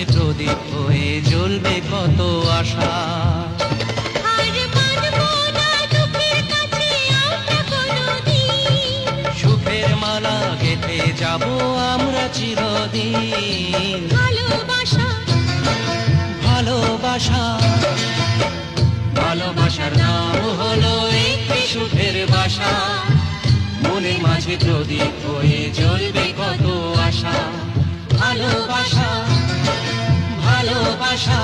মাঝে প্রদীপ হয়ে জ্বলবে কত আশা। সুখের মালা গেঁথে যাব আমরা চিরদিন। ভালোবাসা ভালোবাসা ভালোবাসার নাম হলো একটি সুখের বাসা। মনের মাঝে প্রদীপ হয়ে জ্বলবে কত আশা। ভালোবাসা ভালোবাসা।